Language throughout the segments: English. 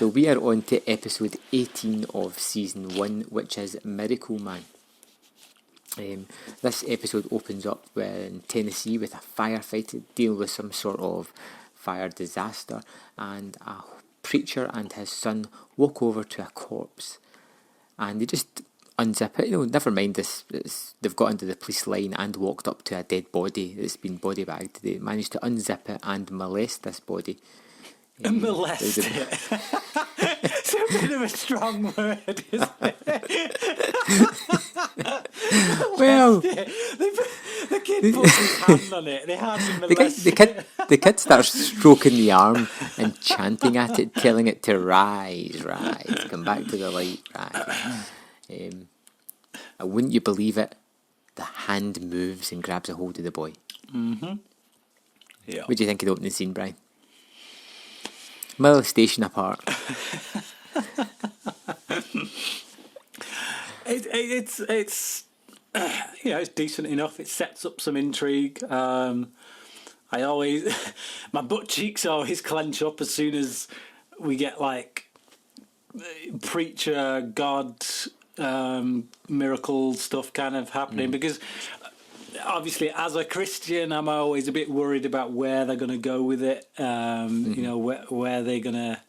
So we are on to episode 18 of season 1, which is Miracle Man. This episode opens up in Tennessee with a firefight dealing with some sort of fire disaster, and a preacher and his son walk over to a corpse and they just unzip it. Never mind this, they've got into the police line and walked up to a dead body that's been body bagged. They managed to unzip it and molest this body. Molest it. It's a bit of a strong word, isn't it? Well, the kid put his hand on it. They hardly molest it. The kid starts stroking the arm and chanting at it, telling it to rise, come back to the light, rise. And wouldn't you believe it, the hand moves and grabs a hold of the boy. Mm-hmm. Yeah. What do you think of the opening scene, Brian? Molestation apart. It's it's decent enough. It sets up some intrigue. I always my butt cheeks always clench up as soon as we get like preacher, God, miracle stuff kind of happening, because obviously as a Christian I'm always a bit worried about where they're going to go with it, where they're going to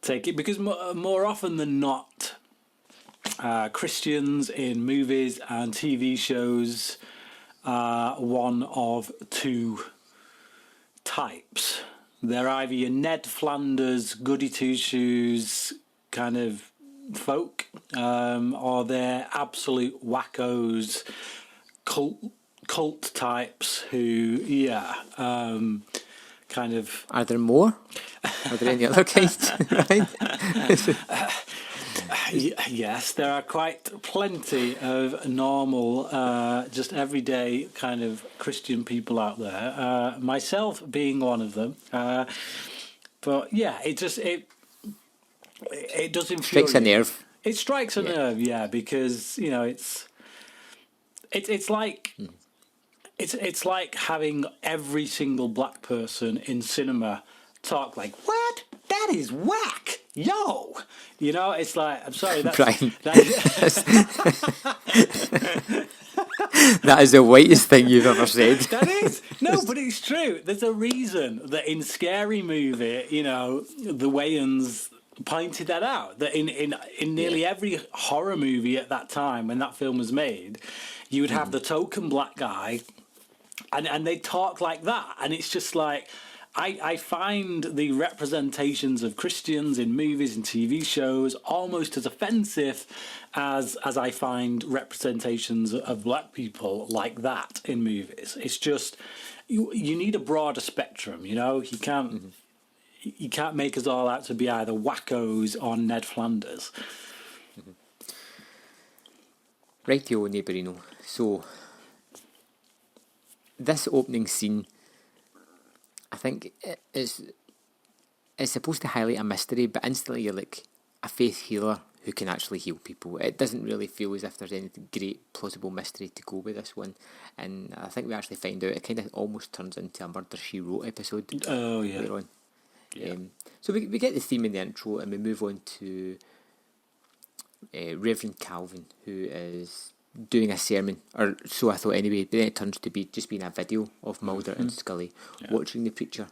take it, because more often than not Christians in movies and TV shows are one of two types. They're either your Ned Flanders goody two-shoes kind of folk, or they're absolute wackos, cult types who, kind of... Are there more? Are there any other kinds? Right? Yes, there are quite plenty of normal, just everyday kind of Christian people out there. Myself being one of them. But yeah, it does infuriate. Strikes a nerve. It strikes a nerve, yeah, because it's like it's like having every single black person in cinema talk like, "What? That is whack, yo!" It's like, I'm sorry, that's Brian. That is the whitest thing you've ever said. That is. No, but it's true. There's a reason that in Scary Movie, the Wayans pointed that out. That in nearly every horror movie at that time, when that film was made, you would have the token black guy, and they talk like that. And it's just like, I find the representations of Christians in movies and TV shows almost as offensive as I find representations of black people like that in movies. It's just, you need a broader spectrum, You can't you can't make us all out to be either wackos or Ned Flanders. Rightio, neighbourino. So, this opening scene, I think it's supposed to highlight a mystery, but instantly you're like, a faith healer who can actually heal people. It doesn't really feel as if there's any great plausible mystery to go with this one, and I think we actually find out it kind of almost turns into a Murder, She Wrote episode. Oh yeah. Later on. Yeah. So we get the theme in the intro, and we move on to Reverend Calvin, who is doing a sermon, or so I thought anyway, but then it turns to be just being a video of Mulder and Scully watching the preacher,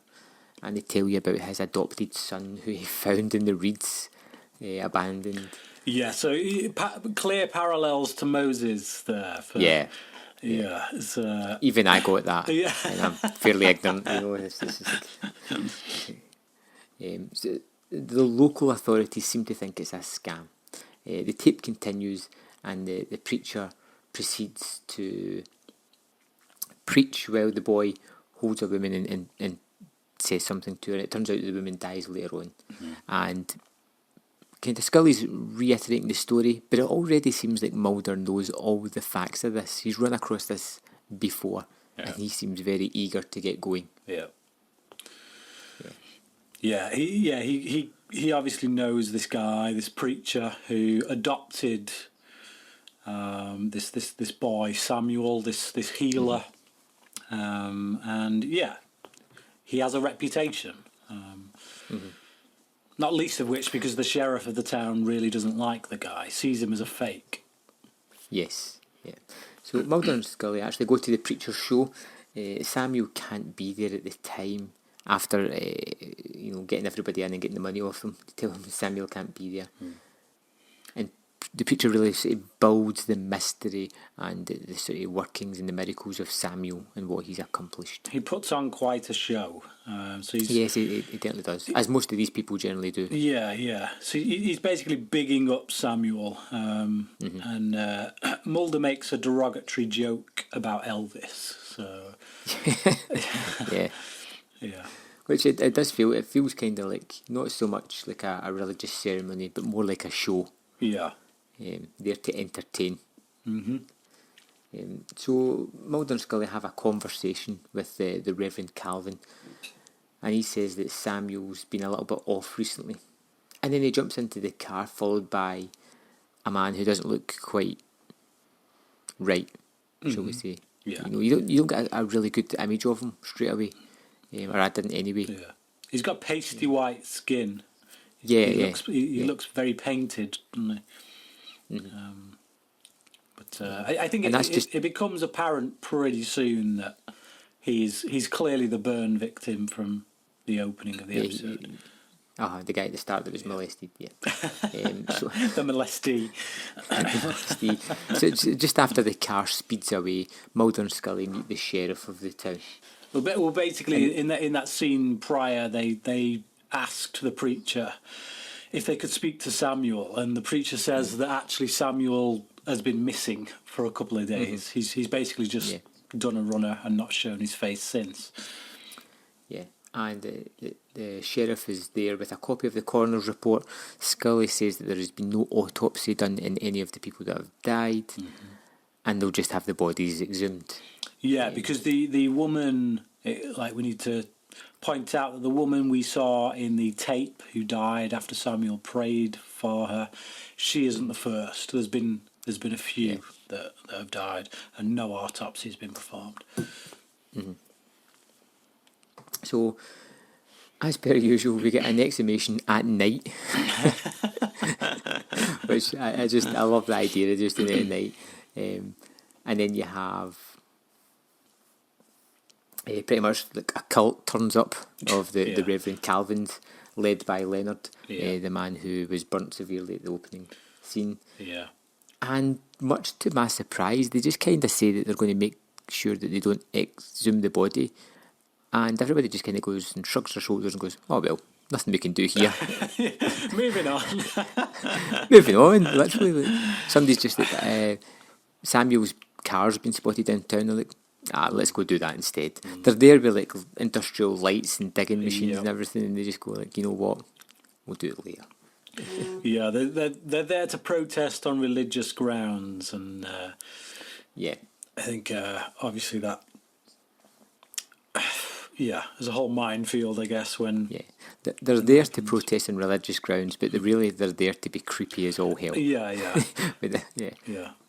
and they tell you about his adopted son who he found in the reeds, abandoned. Yeah, so clear parallels to Moses there. Yeah. It's, even I got that. Yeah. And I'm fairly ignorant. This is so the local authorities seem to think it's a scam. The tape continues, and the preacher proceeds to preach while the boy holds a woman and says something to her. It turns out the woman dies later on. And kind of Scully's reiterating the story, but it already seems like Mulder knows all the facts of this. He's run across this before, and he seems very eager to get going. He obviously knows this guy, this preacher who adopted this boy Samuel, this healer, and he has a reputation. Not least of which because the sheriff of the town really doesn't like the guy, sees him as a fake. Yes, yeah. So Mulder and Scully actually go to the preacher's show. Samuel can't be there at the time after getting everybody in and getting the money off them. To tell him Samuel can't be there. And the preacher really sort of builds the mystery and the sort of workings and the miracles of Samuel and what he's accomplished. He puts on quite a show. Yes, he definitely does, as most of these people generally do. Yeah. So he's basically bigging up Samuel, and Mulder makes a derogatory joke about Elvis. So yeah. Which it does feel. It feels kind of like not so much like a religious ceremony, but more like a show. Yeah. There to entertain. So Mulder and Scully have a conversation with the Reverend Calvin, and he says that Samuel's been a little bit off recently, and then he jumps into the car followed by a man who doesn't look quite right, shall we say? Yeah. You don't get a really good image of him straight away, or I didn't anyway. Yeah. He's got pasty white skin. He looks very painted, doesn't he? I think it becomes apparent pretty soon that he's clearly the burn victim from the opening of the episode. The guy at the start that was molested, yeah. The molestee. So just after the car speeds away, Mulder and Scully meet the sheriff of the town. Well, basically, in that scene prior, they asked the preacher if they could speak to Samuel, and the preacher says that actually Samuel has been missing for a couple of days. He's basically just done a runner and not shown his face since. Yeah. And the sheriff is there with a copy of the coroner's report. Scully says that there has been no autopsy done in any of the people that have died, and they'll just have the bodies exhumed. Yeah, because the woman, we need to point out that the woman we saw in the tape who died after Samuel prayed for her, she isn't the first. There's been a few that have died, and no autopsy has been performed. So, as per usual, we get an exhumation at night, which I love the idea of just doing it at night. And then you have pretty much like a cult turns up of the Reverend Calvins, led by Leonard, the man who was burnt severely at the opening scene. Yeah. And much to my surprise, they just kind of say that they're going to make sure that they don't exhume the body. And everybody just kind of goes and shrugs their shoulders and goes, oh, well, nothing we can do here. Moving on. Moving on, literally. Like, somebody's just like, Samuel's car's been spotted downtown. They're like, let's go do that instead. They're there with like industrial lights and digging machines and everything, and they just go like, you know what, we'll do it later. Yeah, they're there to protest on religious grounds, and I think obviously that there's a whole minefield, I guess, when they're there to protest on religious grounds, but they're there to be creepy as all hell.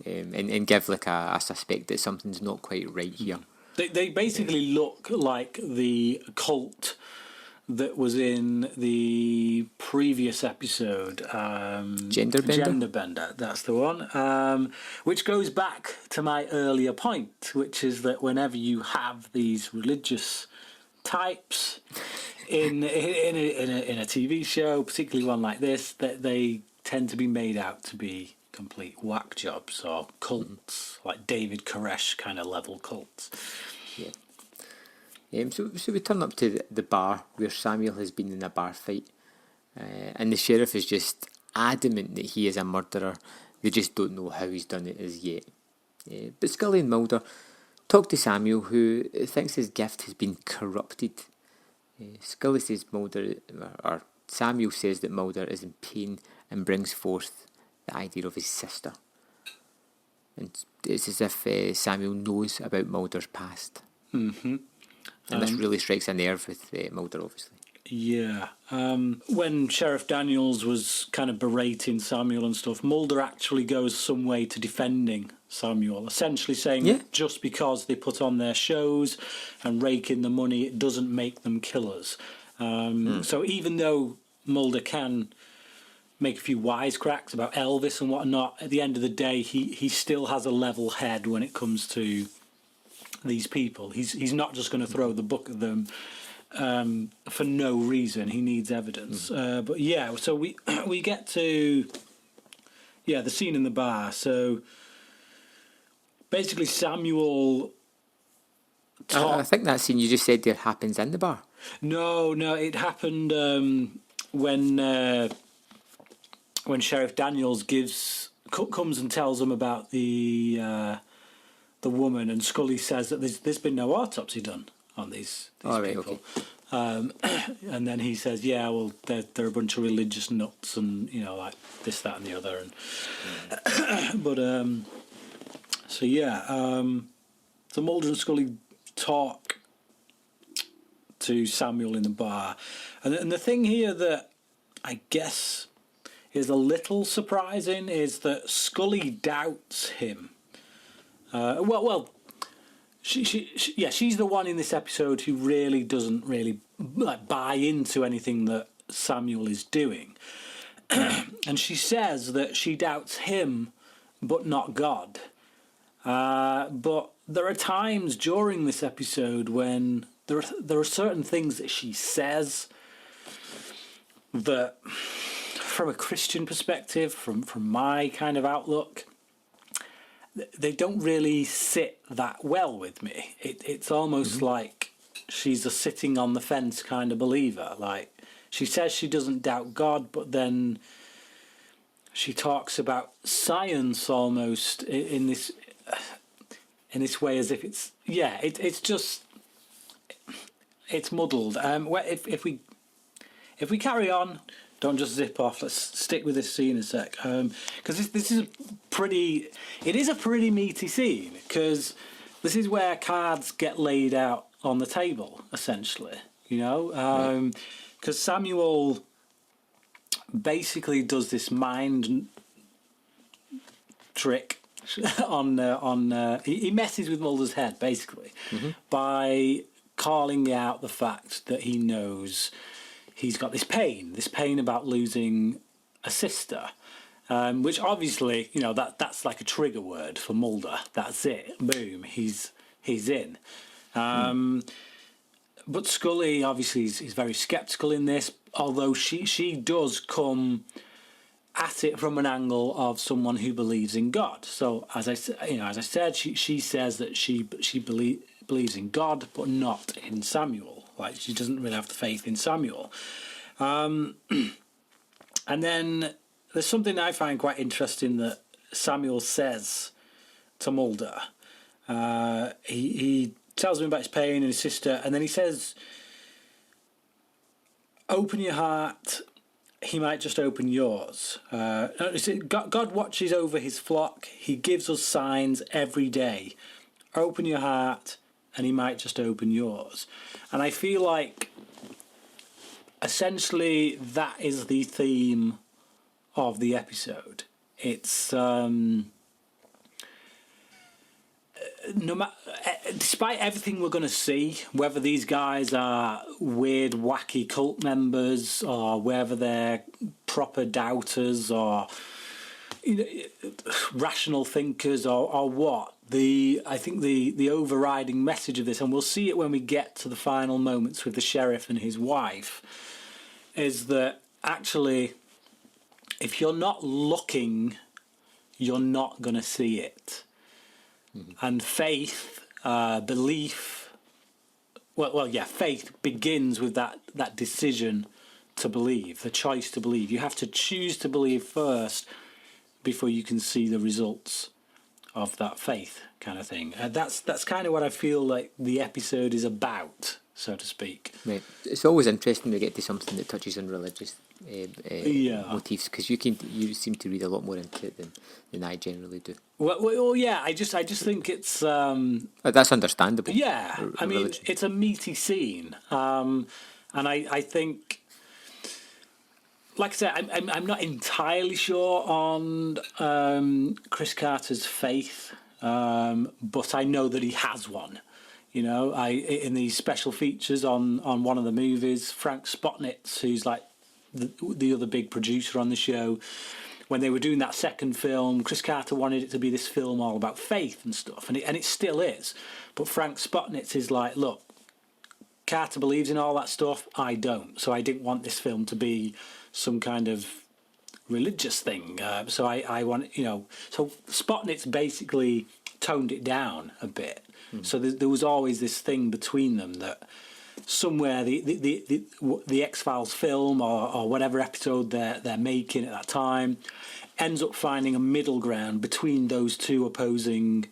And give like a suspect that something's not quite right here. They basically look like the cult that was in the previous episode, Genderbender, that's the one, which goes back to my earlier point, which is that whenever you have these religious types in a TV show, particularly one like this, that they tend to be made out to be complete whack jobs or cults, like David Koresh kind of level cults. So we turn up to the bar where Samuel has been in a bar fight, and the sheriff is just adamant that he is a murderer. They just don't know how he's done it as yet. But Scully and Mulder talk to Samuel, who thinks his gift has been corrupted. Scully says Samuel says that Mulder is in pain and brings forth the idea of his sister. And it's as if Samuel knows about Mulder's past. And this really strikes a nerve with Mulder, obviously. Yeah. When Sheriff Daniels was kind of berating Samuel and stuff, Mulder actually goes some way to defending Samuel, essentially saying that just because they put on their shows and rake in the money, it doesn't make them killers. So even though Mulder can make a few wisecracks about Elvis and whatnot, at the end of the day, he still has a level head when it comes to these people. He's not just going to throw the book at them for no reason. He needs evidence. But yeah, so we get to the scene in the bar. So basically, Samuel. I think that scene you just said there happens in the bar. No, it happened when Sheriff Daniels comes and tells them about the woman, and Scully says that there's been no autopsy done on these people. Okay. And then he says, "Yeah, well, they're a bunch of religious nuts, and like this, that, and the other." And but so Mulder and Scully talk to Samuel in the bar, and the thing here that I guess is a little surprising is that Scully doubts him. She's the one in this episode who really doesn't buy into anything that Samuel is doing, and she says that she doubts him, but not God. But there are times during this episode when there are certain things that she says that, from a Christian perspective, from my kind of outlook, they don't really sit that well with me. It's almost like she's a sitting on the fence kind of believer. Like, she says she doesn't doubt God, but then she talks about science almost in this way as if it's it's muddled. If we carry on, don't just zip off. Let's stick with this scene a sec, because this is a pretty meaty scene, because this is where cards get laid out on the table, essentially. Because Samuel basically does this mind trick he messes with Mulder's head basically by calling out the fact that he knows he's got this pain about losing a sister, which obviously that's like a trigger word for Mulder. That's it, boom, he's in. But Scully obviously is very skeptical in this, although she does come at it from an angle of someone who believes in God. So as I said, she says that she believes in God, but not in Samuel. Like, she doesn't really have the faith in Samuel. And then there's something I find quite interesting that Samuel says to Mulder. He tells him about his pain and his sister, and then he says, "Open your heart. He might just open yours." God watches over his flock. He gives us signs every day. Open your heart, and he might just open yours. And I feel like essentially that is the theme of the episode. It's despite everything we're going to see, whether these guys are weird, wacky cult members, or whether they're proper doubters, or rational thinkers, or what, I think the overriding message of this, and we'll see it when we get to the final moments with the sheriff and his wife, is that actually, if you're not looking, you're not going to see it. And faith, belief, faith begins with that decision to believe, the choice to believe. You have to choose to believe first before you can see the results of that faith, kind of thing. That's kind of what I feel like the episode is about, so to speak. Right. It's always interesting to get to something that touches on religious motifs, because you seem to read a lot more into it than I generally do. Well, yeah. I just think it's that's understandable. Yeah, I mean, it's a meaty scene, and I think, like I said, I'm not entirely sure on Chris Carter's faith, but I know that he has one. In these special features on one of the movies, Frank Spotnitz, who's like the other big producer on the show, when they were doing that second film, Chris Carter wanted it to be this film all about faith and stuff, and it still is. But Frank Spotnitz is like, look, Carter believes in all that stuff, I don't. So I didn't want this film to be some kind of religious thing. So I want, so Spotnitz basically toned it down a bit. So there was always this thing between them that somewhere the X-Files film or whatever episode they're making at that time ends up finding a middle ground between those two opposing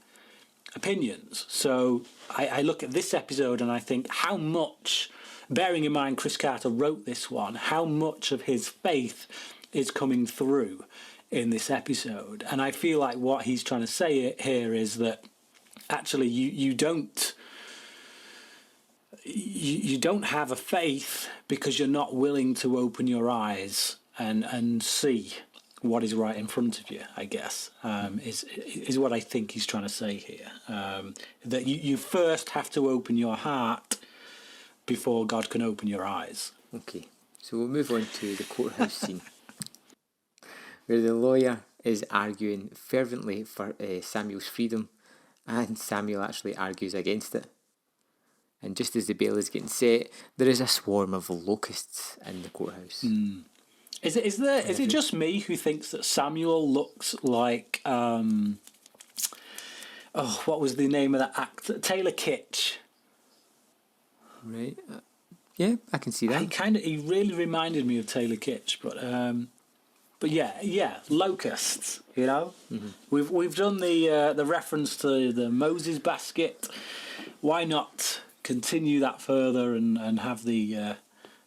opinions. So I look at this episode and I think how much, bearing in mind Chris Carter wrote this one, how much of his faith is coming through in this episode. And I feel like what he's trying to say here is that actually you don't have a faith because you're not willing to open your eyes and see what is right in front of you, I guess, is what I think he's trying to say here. That you first have to open your heart before God can open your eyes. Okay, so we'll move on to the courthouse scene, where the lawyer is arguing fervently for Samuel's freedom, and Samuel actually argues against it. And just as the bail is getting set, there is a swarm of locusts in the courthouse. Is it just me who thinks that Samuel looks like what was the name of that actor? Taylor Kitsch. Right. Yeah, I can see that. He really reminded me of Taylor Kitsch, but yeah, locusts. We've done the reference to the Moses basket. Why not continue that further and have the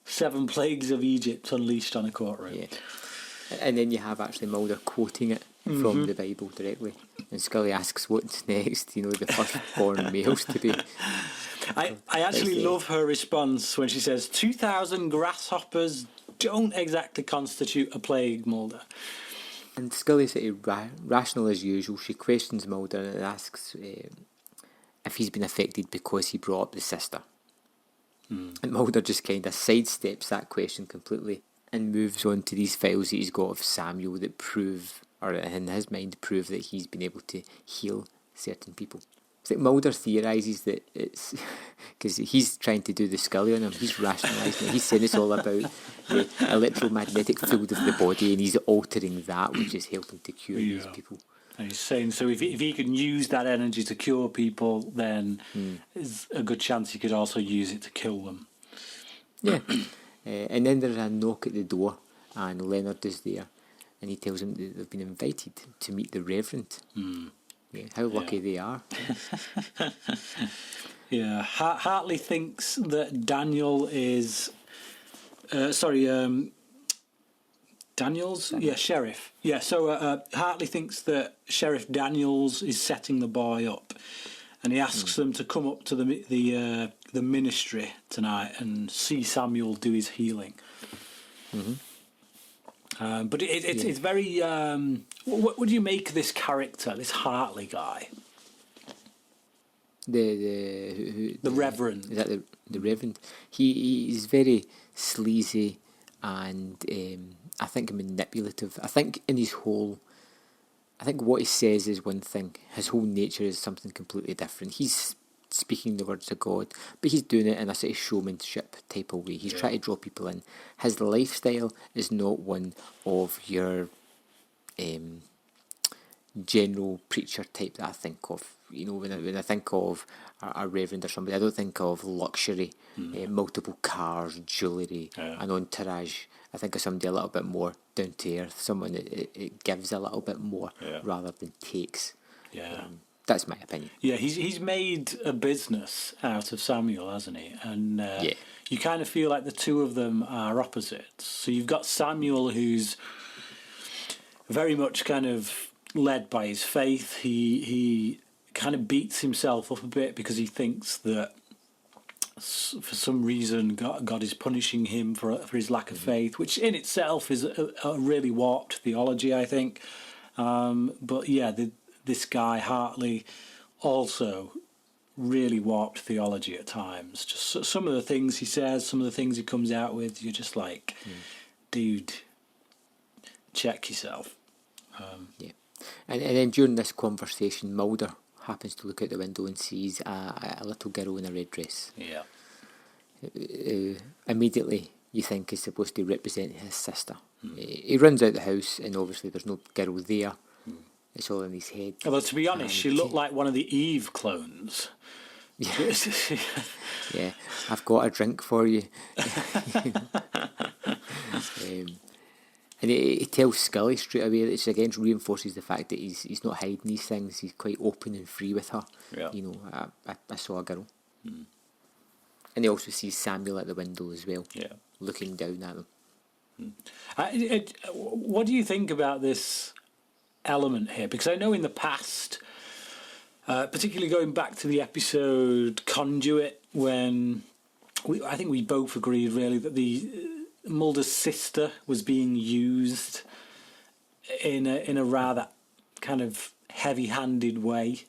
7 plagues of Egypt unleashed on a courtroom? Yeah. And then you have actually Mulder quoting it from the Bible directly, and Scully asks what's next. The firstborn males to be. I actually love her response when she says 2,000 grasshoppers don't exactly constitute a plague, Mulder. And Scully's rational as usual. She questions Mulder and asks if he's been affected because he brought up the sister. And Mulder just kind of sidesteps that question completely and moves on to these files that he's got of Samuel that prove, or in his mind prove, that he's been able to heal certain people. It's like Mulder theorises that it's because he's trying to do the Scully on him. He's rationalising it. He's saying it's all about the electromagnetic field of the body, and he's altering that, which is helping to cure these people. And he's saying, so if he can use that energy to cure people, then there's a good chance he could also use it to kill them. Yeah. And then there's a knock at the door, and Leonard is there, and he tells him that they've been invited to meet the Reverend. Yeah, how lucky they are. Yeah, Hartley thinks that Daniel is... Daniels? Yeah, Sheriff. Yeah, so Hartley thinks that Sheriff Daniels is setting the boy up, and he asks them to come up to the ministry tonight and see Samuel do his healing. But it's very... what do you make of this character, this Hartley guy? The Reverend. Is that the Reverend? He's very sleazy and I think manipulative. I think what he says is one thing. His whole nature is something completely different. He's speaking the words of God, but he's doing it in a sort of showmanship type of way. He's trying to draw people in. His lifestyle is not one of your general preacher type that I think of. When I think of a reverend or somebody, I don't think of luxury, multiple cars, jewellery, an entourage. I think of somebody a little bit more down to earth, someone that it gives a little bit more rather than takes. That's my opinion. Yeah, he's made a business out of Samuel, hasn't he? And you kind of feel like the two of them are opposites. So you've got Samuel, who's very much kind of led by his faith. He kind of beats himself up a bit because he thinks that for some reason God is punishing him for his lack of faith, which in itself is a really warped theology, I think. But yeah, this guy Hartley also really warped theology at times. Just some of the things he says, some of the things he comes out with, you're just like, dude, check yourself. Yeah. And then during this conversation, Mulder happens to look out the window and sees a little girl in a red dress. Yeah. Immediately, you think is supposed to represent his sister. He runs out the house, and obviously there's no girl there. It's all in his head. Well, to be honest, she looked like one of the Eve clones. Yeah. Yeah, I've got a drink for you. And he tells Scully straight away, which again reinforces the fact that he's not hiding these things. He's quite open and free with her. Yeah. You know, I saw a girl. And he also sees Samuel at the window as well, looking down at them. What do you think about this element here? Because I know in the past, particularly going back to the episode Conduit, when I think we both agreed really that the Mulder's sister was being used in a rather kind of heavy-handed way.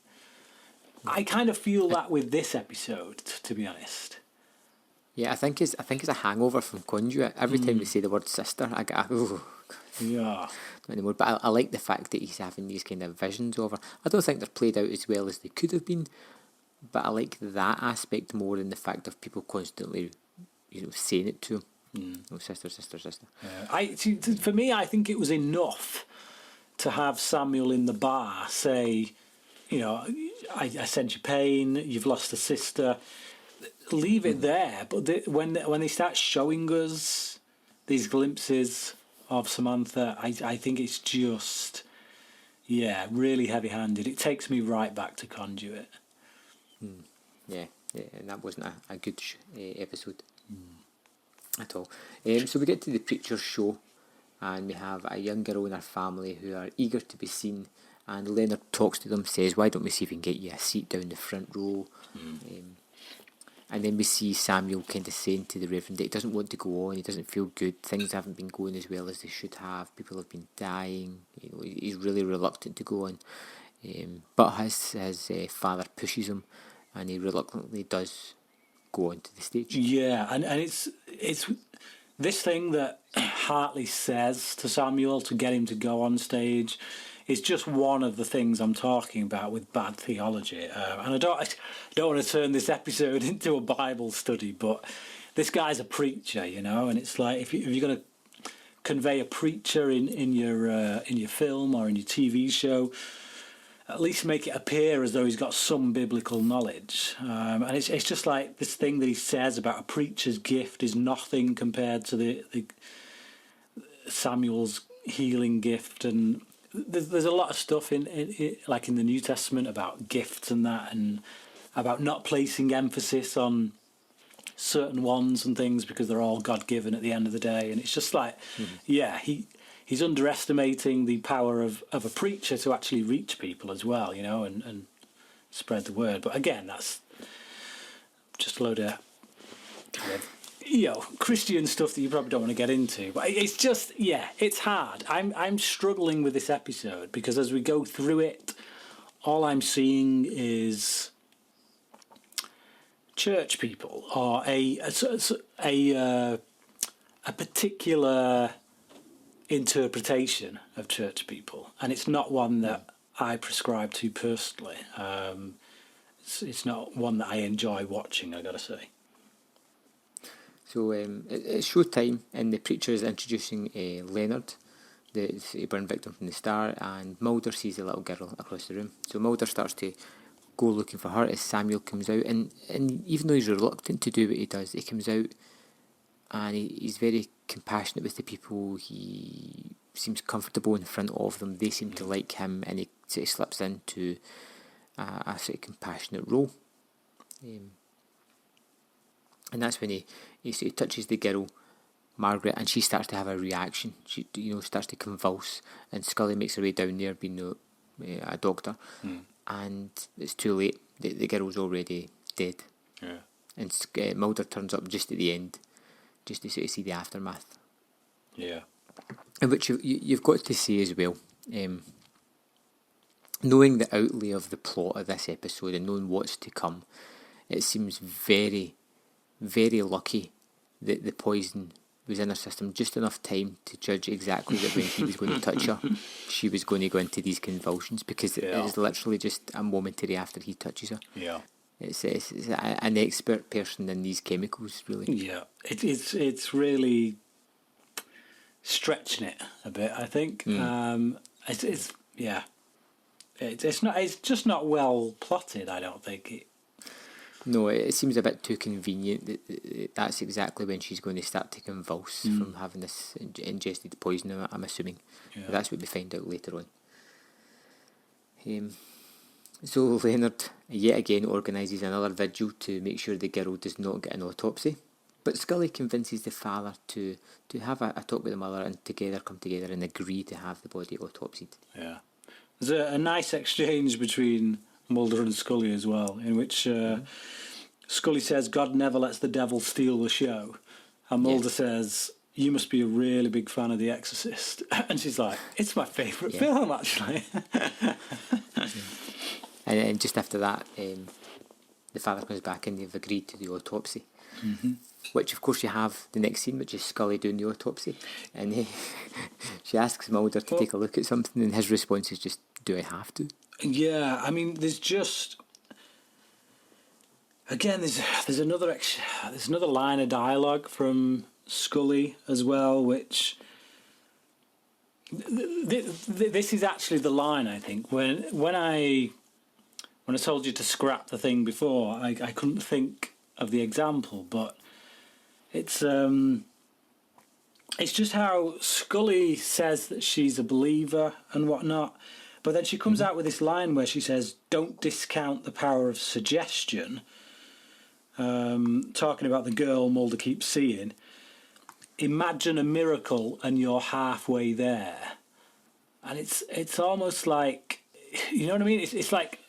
I kind of feel that with this episode, to be honest. Yeah, I think it's a hangover from Conduit. Every time they say the word sister, I go, oh, yeah, not anymore. But I like the fact that he's having these kind of visions of her. I don't think they're played out as well as they could have been, but I like that aspect more than the fact of people constantly, saying it to him. Oh, sister, sister, sister. For me, I think it was enough to have Samuel in the bar say, I sense your pain. You've lost a sister. Leave it there, but when they start showing us these glimpses of Samantha, I think it's just, really heavy-handed. It takes me right back to Conduit. Yeah, and that wasn't a good episode at all. So we get to the preacher's show, and we have a young girl and her family who are eager to be seen, and Leonard talks to them, says, why don't we see if we can get you a seat down the front row? And then we see Samuel kind of saying to the Reverend that he doesn't want to go on, he doesn't feel good, things haven't been going as well as they should have, people have been dying, he's really reluctant to go on. But his father pushes him, and he reluctantly does go onto the stage. Yeah, and it's this thing that Hartley says to Samuel to get him to go on stage is just one of the things I'm talking about with bad theology. And I don't want to turn this episode into a Bible study, but this guy's a preacher, and it's like if you're going to convey a preacher in your film or in your TV show, at least make it appear as though he's got some biblical knowledge. And it's just like this thing that he says about a preacher's gift is nothing compared to the Samuel's healing gift. And there's a lot of stuff in the New Testament about gifts and that, and about not placing emphasis on certain ones and things because they're all God-given at the end of the day. And it's just like, he's underestimating the power of a preacher to actually reach people as well, and spread the word. But again, that's just a load of Christian stuff that you probably don't want to get into. But it's just, it's hard. I'm struggling with this episode because as we go through it, all I'm seeing is church people or a particular interpretation of church people, and it's not one that I prescribe to personally. It's not one that I enjoy watching, I gotta say. So it's show time, and the preacher is introducing Leonard, the burn victim from the start, and Mulder sees a little girl across the room. So Mulder starts to go looking for her as Samuel comes out, and even though he's reluctant to do what he does, he comes out and he's very compassionate with the people. He seems comfortable in front of them. They seem to like him, and he sort of slips into a sort of compassionate role. And that's when he sort of touches the girl, Margaret, and she starts to have a reaction. She starts to convulse, and Scully makes her way down there, being a doctor, and it's too late. The girl's already dead. Yeah. And Mulder turns up just at the end, just to sort of see the aftermath. Yeah. And which you've got to say as well, knowing the outlay of the plot of this episode and knowing what's to come, it seems very, very lucky that the poison was in her system just enough time to judge exactly that when he was going to touch her, she was going to go into these convulsions, because it is literally just a momentary after he touches her. Yeah. It's an expert person in these chemicals, really. Yeah, it's really stretching it a bit, I think. It's just not well plotted, I don't think. No, it seems a bit too convenient. That's exactly when she's going to start to convulse from having this ingested poison, I'm assuming. Yeah. But that's what we find out later on. So Leonard yet again organises another vigil to make sure the girl does not get an autopsy. But Scully convinces the father to have a talk with the mother and come together and agree to have the body autopsied. Yeah. There's a nice exchange between Mulder and Scully as well, in which Scully says, God never lets the devil steal the show. And Mulder says, you must be a really big fan of The Exorcist. And she's like, it's my favourite film, actually. And just after that, the father comes back and they've agreed to the autopsy. Which, of course, you have the next scene, which is Scully doing the autopsy. And she asks Mulder to take a look at something, and his response is just, do I have to? Yeah, I mean, there's another line of dialogue from Scully as well, which this is actually the line, I think. When I told you to scrap the thing before, I couldn't think of the example, but it's just how Scully says that she's a believer and whatnot, but then she comes out with this line where she says, don't discount the power of suggestion, talking about the girl Mulder keeps seeing. Imagine a miracle and you're halfway there. And it's almost like, you know what I mean? It's like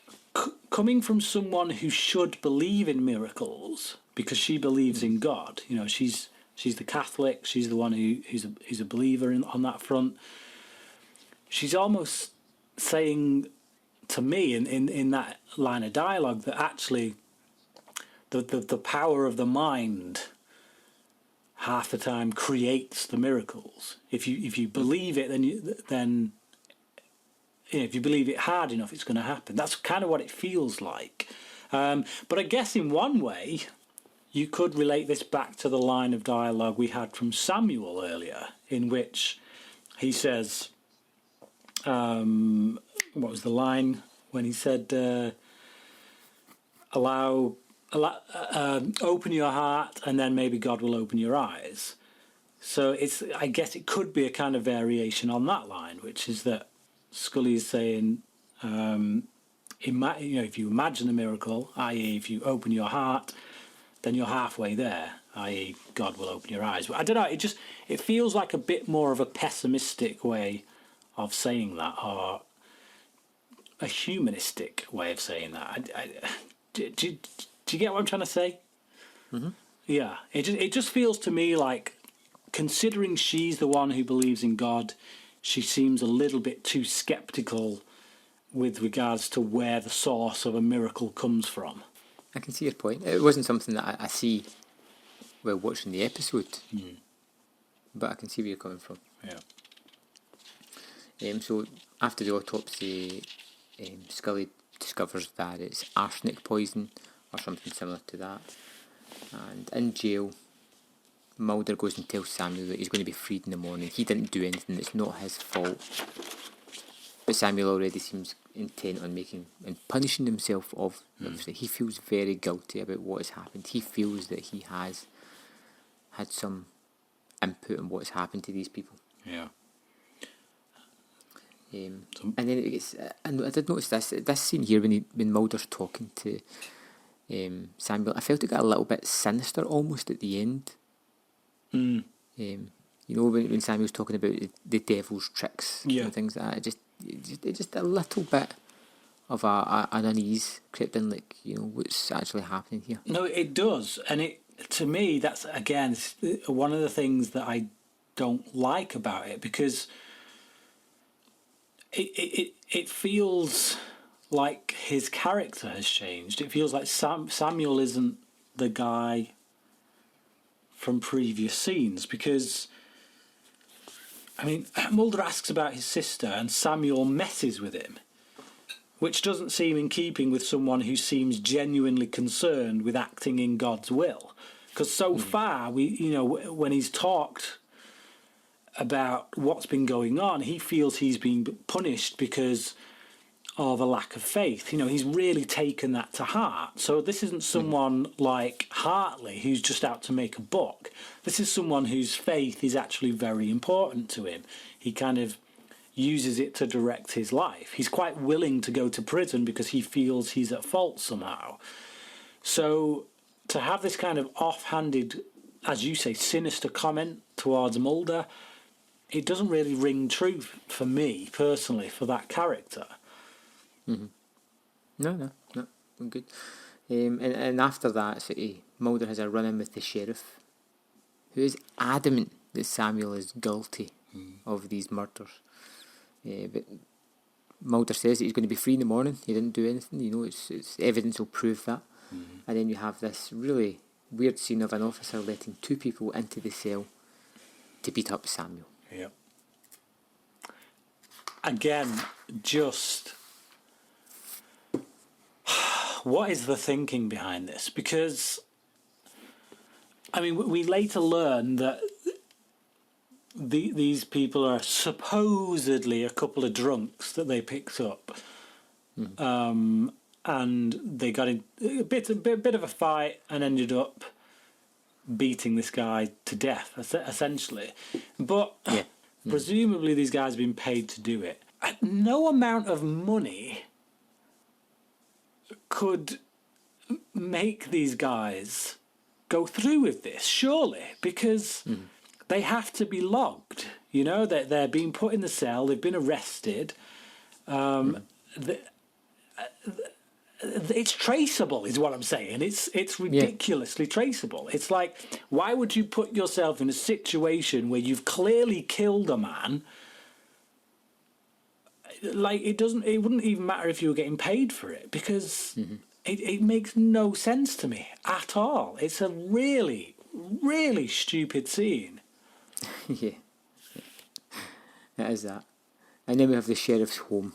coming from someone who should believe in miracles because she believes in God. You know, she's the Catholic. She's the one who's a believer on that front. She's almost saying to me in that line of dialogue that actually the power of the mind half the time creates the miracles. If you believe it, then if you believe it hard enough, it's going to happen. That's kind of what it feels like. But I guess in one way, you could relate this back to the line of dialogue we had from Samuel earlier, in which he says, what was the line when he said, open your heart and then maybe God will open your eyes. So I guess it could be a kind of variation on that line, which is that Scully is saying, if you imagine a miracle, i.e. if you open your heart, then you're halfway there, i.e. God will open your eyes. But I don't know, it feels like a bit more of a pessimistic way of saying that, or a humanistic way of saying that. Do you get what I'm trying to say? Mm-hmm. Yeah, it just feels to me like, considering she's the one who believes in God, she seems a little bit too sceptical with regards to where the source of a miracle comes from. I can see your point. It wasn't something that I see while watching the episode, but I can see where you're coming from. Yeah. So after the autopsy, Scully discovers that it's arsenic poison or something similar to that. And in jail, Mulder goes and tells Samuel that he's going to be freed in the morning. He didn't do anything, it's not his fault. But Samuel already seems intent on punishing himself. Obviously, he feels very guilty about what has happened. He feels that he has had some input in what's happened to these people. Yeah. And then I did notice this scene here when Mulder's talking to Samuel. I felt it got a little bit sinister almost at the end. When Samuel's talking about the devil's tricks and things like that, it just a little bit of an unease crept in, like, what's actually happening here. No, it does, and to me that's again one of the things that I don't like about it, because it feels like his character has changed. It feels like Samuel isn't the guy from previous scenes, because, I mean, Mulder asks about his sister and Samuel messes with him, which doesn't seem in keeping with someone who seems genuinely concerned with acting in God's will. Because so far, when he's talked about what's been going on, he feels he's been punished because of a lack of faith. He's really taken that to heart. So this isn't someone like Hartley who's just out to make a buck. This is someone whose faith is actually very important to him. He kind of uses it to direct his life. He's quite willing to go to prison because he feels he's at fault somehow. So to have this kind of offhanded, as you say, sinister comment towards Mulder, it doesn't really ring true for me personally for that character. No, I'm good. And after that, Mulder has a run-in with the sheriff, who is adamant that Samuel is guilty of these murders. But Mulder says that he's going to be free in the morning. He didn't do anything. It's evidence will prove that. And then you have this really weird scene of an officer letting 2 people into the cell to beat up Samuel. Yep. Again, just what is the thinking behind this? Because, I mean, we later learn that these people are supposedly a couple of drunks that they picked up. And they got in a bit of a fight and ended up beating this guy to death, essentially. But presumably these guys have been paid to do it. No amount of money could make these guys go through with this, surely, because they have to be logged. They're being put in the cell, they've been arrested. It's traceable, is what I'm saying. It's ridiculously traceable. It's like, why would you put yourself in a situation where you've clearly killed a man? Like, it wouldn't even matter if you were getting paid for it, because it makes no sense to me at all. It's a really, really stupid scene. Yeah, it is that. And then we have the sheriff's home,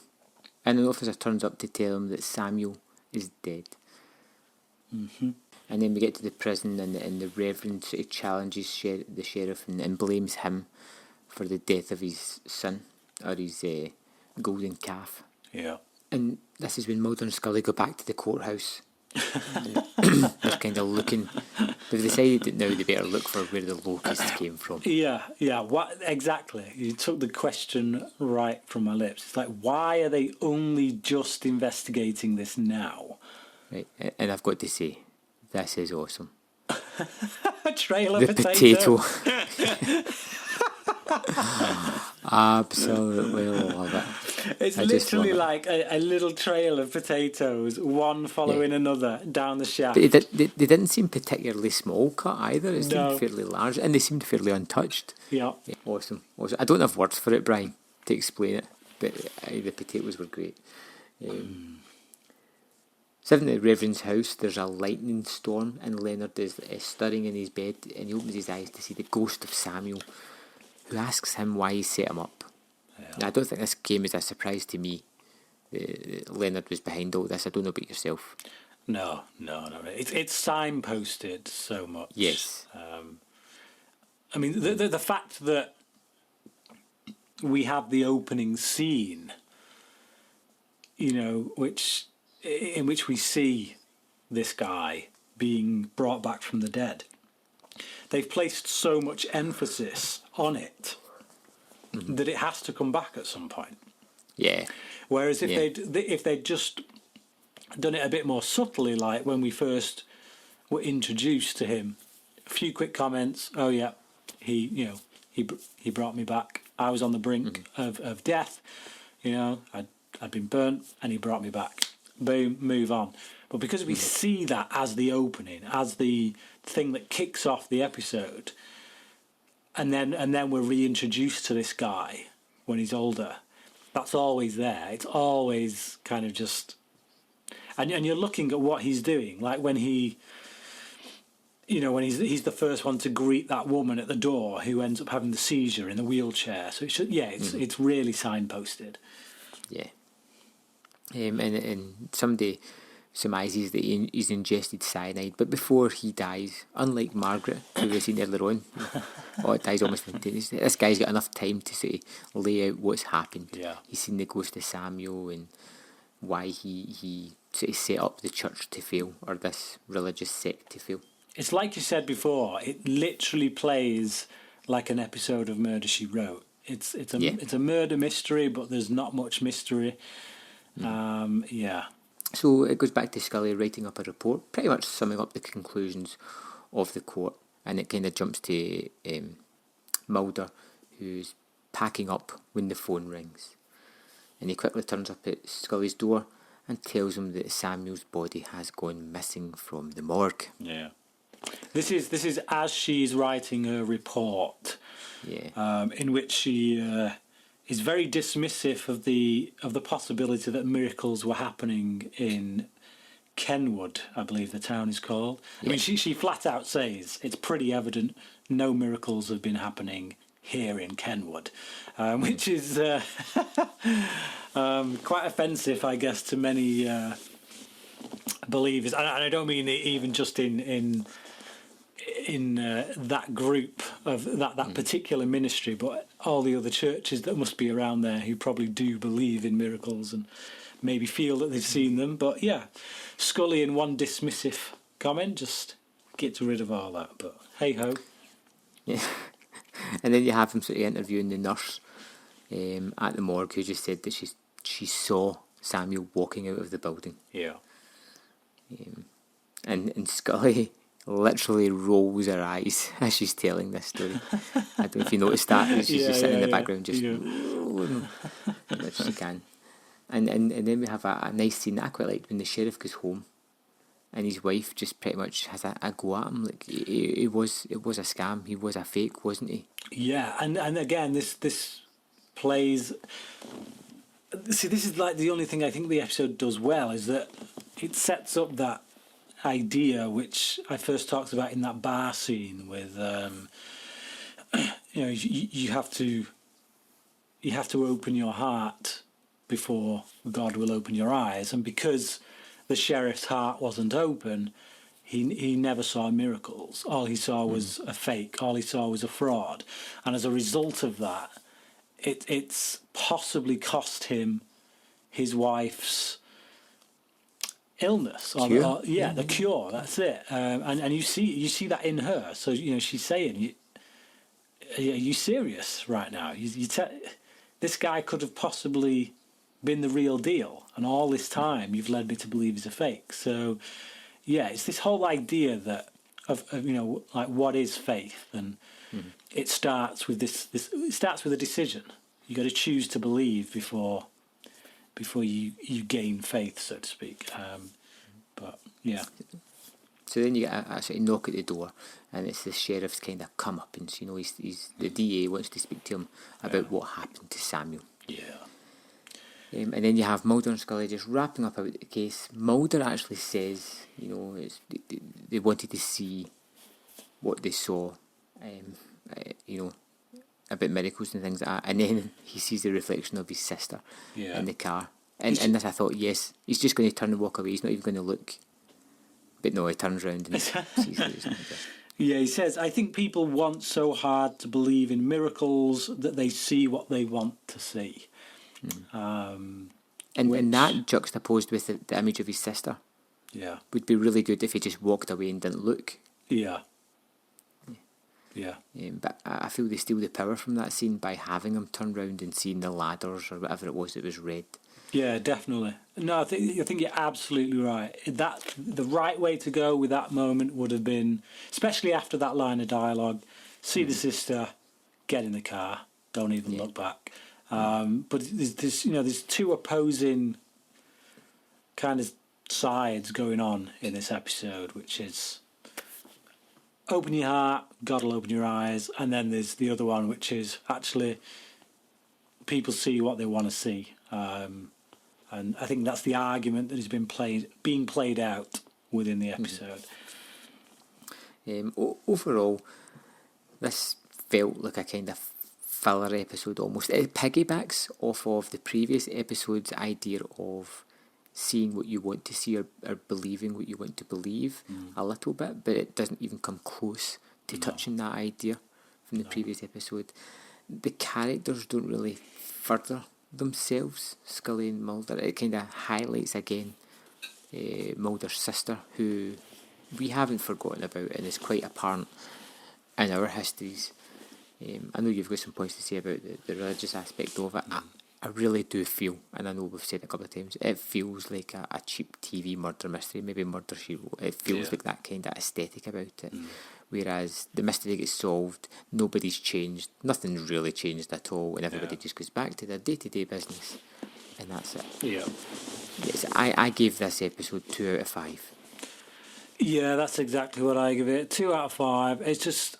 and an officer turns up to tell him that Samuel is dead. And then we get to the prison, and the reverend sort of challenges the sheriff and blames him for the death of his son, or his golden calf. Yeah. And this is when Mulder and Scully go back to the courthouse. They're kind of looking. They've decided that now they better look for where the locusts came from. Yeah. What exactly? You took the question right from my lips. It's like, why are they only just investigating this now? Right, and I've got to say, this is awesome. A trail of the potato. Absolutely love it. It's literally like a little trail of potatoes, one following another down the shaft. But they didn't seem particularly small cut either. It seemed fairly large, and they seemed fairly untouched. Yeah. Awesome. I don't have words for it, Brian, to explain it, but the potatoes were great. So in the Reverend's house, there's a lightning storm, and Leonard is stirring in his bed, and he opens his eyes to see the ghost of Samuel, who asks him why he set him up. Now, I don't think this came as a surprise to me. Leonard was behind all this. I don't know about yourself. No. It's signposted so much. Yes. I mean, the fact that we have the opening scene, in which we see this guy being brought back from the dead. They've placed so much emphasis on it that it has to come back at some point. Yeah. Whereas if they'd just done it a bit more subtly, like when we first were introduced to him, a few quick comments. Oh yeah, he brought me back. I was on the brink of death. I'd been burnt, and he brought me back. Boom, move on. But because we see that as the opening, as the thing that kicks off the episode, and then we're reintroduced to this guy when he's older, that's always there. It's always kind of just, and you're looking at what he's doing, like when he when he's the first one to greet that woman at the door who ends up having the seizure in the wheelchair. So it's really signposted. Yeah. And somebody surmises that he's ingested cyanide, but before he dies, unlike Margaret, who we seen earlier on, it dies almost instantaneously. This guy's got enough time to sort of lay out what's happened. Yeah. He's seen the ghost of Samuel and why he sort of set up the church to fail, or this religious sect to fail. It's like you said before. It literally plays like an episode of Murder, She Wrote. It's a murder mystery, but there's not much mystery. Yeah. So it goes back to Scully writing up a report, pretty much summing up the conclusions of the court, and it kind of jumps to Mulder, who's packing up when the phone rings, and he quickly turns up at Scully's door and tells him that Samuel's body has gone missing from the morgue. Yeah. This is as she's writing her report, in which she is very dismissive of the possibility that miracles were happening in Kenwood, I believe the town is called. Yeah. I mean, she flat out says it's pretty evident no miracles have been happening here in Kenwood, which is quite offensive, I guess, to many believers. And I don't mean even just in that group of that particular ministry, but all the other churches that must be around there who probably do believe in miracles and maybe feel that they've seen them. But yeah, Scully in one dismissive comment just gets rid of all that. But hey ho. Yeah. And then you have him sort of interviewing the nurse at the morgue, who just said that she saw Samuel walking out of the building. Yeah. And Scully literally rolls her eyes as she's telling this story. I don't know if you noticed that. She's just sitting in the background, just rolling as much as she can. And then we have a nice scene that I quite liked when the sheriff goes home, and his wife just pretty much has a go at him. Like it was a scam. He was a fake, wasn't he? Yeah, and again, this plays. See, this is like the only thing I think the episode does well, is that it sets up that idea which I first talked about in that bar scene with you have to open your heart before God will open your eyes, and because the sheriff's heart wasn't open, he never saw miracles. All he saw was a fake. All he saw was a fraud, and as a result of that, it's possibly cost him his wife's illness, the cure. That's it. And you see that in her. So she's saying, "Are you serious right now? This guy could have possibly been the real deal, and all this time you've led me to believe he's a fake." So, yeah, it's this whole idea that of like what is faith, and it starts with this. It starts with a decision. You got to choose to believe before you gain faith, so to speak. But yeah. So then you get a sort of knock at the door, and it's the sheriff's kind of comeuppance. He's the DA wants to speak to him about what happened to Samuel. Yeah. And then you have Mulder and Scully just wrapping up about the case. Mulder actually says, they wanted to see what they saw, about miracles and things like that. And then he sees the reflection of his sister in the car. And this, I thought, yes, he's just going to turn and walk away. He's not even going to look. But no, he turns around and sees that it's not just. Yeah, he says, I think people want so hard to believe in miracles that they see what they want to see. And that juxtaposed with the image of his sister would be really good if he just walked away and didn't look. Yeah. But I feel they steal the power from that scene by having him turn round and seeing the ladders or whatever it was that was red. Yeah, definitely. No, I think you're absolutely right. That the right way to go with that moment would have been, especially after that line of dialogue, see the sister, get in the car, don't even look back. But there's two opposing kind of sides going on in this episode, which is open your heart, God will open your eyes, and then there's the other one, which is actually people see what they want to see. And I think that's the argument that has been being played out within the episode. Overall, this felt like a kind of filler episode almost. It piggybacks off of the previous episode's idea of seeing what you want to see or believing what you want to believe a little bit, but it doesn't even come close to touching that idea from the previous episode. The characters don't really further themselves, Scully and Mulder. It kind of highlights again Mulder's sister, who we haven't forgotten about and is quite apparent in our histories. I know you've got some points to say about the religious aspect of it. I really do feel, and I know we've said it a couple of times, it feels like a cheap TV murder mystery, maybe Murder, She Wrote. It feels like that kind of aesthetic about it. Whereas the mystery gets solved, nobody's changed, nothing's really changed at all, and everybody just goes back to their day-to-day business, and that's it. Yeah. Yes, I gave this episode 2 out of 5. Yeah, that's exactly what I give it. 2 out of 5. It's just,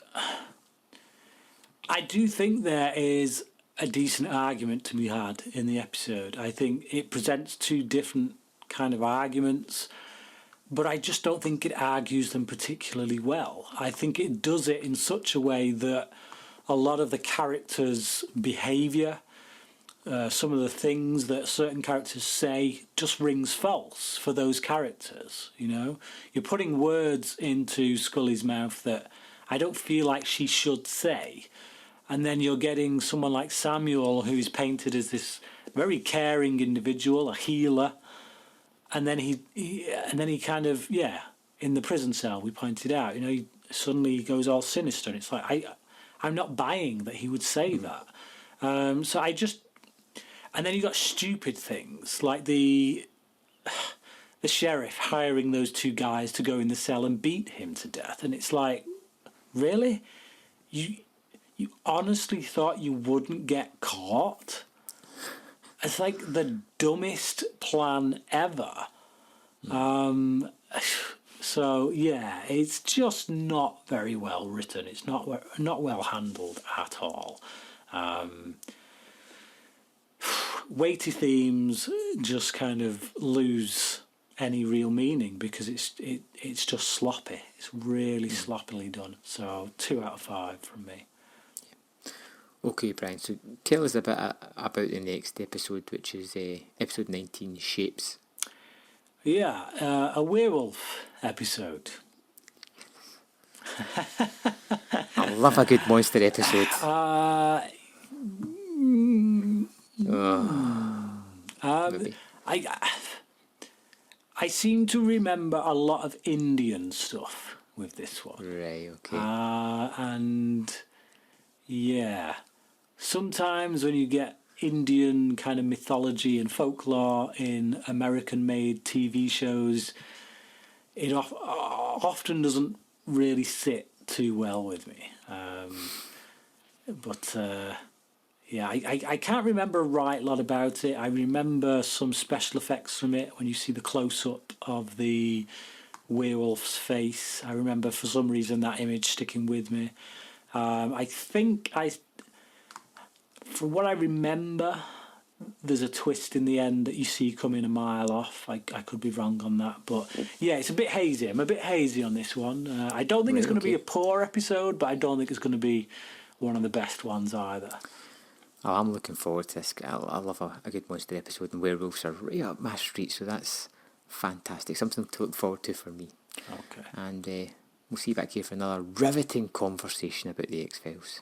I do think there is a decent argument to be had in the episode. I think it presents 2 different kind of arguments, but I just don't think it argues them particularly well. I think it does it in such a way that a lot of the characters' behaviour, some of the things that certain characters say, just rings false for those characters. You know, you're putting words into Scully's mouth that I don't feel like she should say. And then you're getting someone like Samuel, who's painted as this very caring individual, a healer, and then he kind of, in the prison cell, we pointed out, he suddenly goes all sinister, and it's like I'm not buying that he would say that. So I just, and then you got stupid things like the sheriff hiring those 2 guys to go in the cell and beat him to death, and it's like, really, You honestly thought you wouldn't get caught? It's like the dumbest plan ever. So yeah, it's just not very well written. It's not well handled at all. Weighty themes just kind of lose any real meaning because it's just sloppy. It's really sloppily done. So 2 out of 5 from me. Okay, Brian, so tell us a bit about the next episode, which is episode 19, Shapes. Yeah, a werewolf episode. I love a good monster episode. I seem to remember a lot of Indian stuff with this one. Right, okay. And yeah, sometimes when you get Indian kind of mythology and folklore in American-made TV shows, it often doesn't really sit too well with me. Yeah, I can't remember a lot about it. I remember some special effects from it when you see the close-up of the werewolf's face. I remember for some reason that image sticking with me. I think from what I remember, there's a twist in the end that you see coming a mile off. I could be wrong on that, but yeah, it's a bit hazy. I'm a bit hazy on this one. I don't think it's going to be a poor episode, but I don't think it's going to be one of the best ones either. Oh, I'm looking forward to this. I love a good monster episode, and werewolves are right up my street, so that's fantastic. Something to look forward to for me. Okay. And we'll see you back here for another riveting conversation about the X-Files.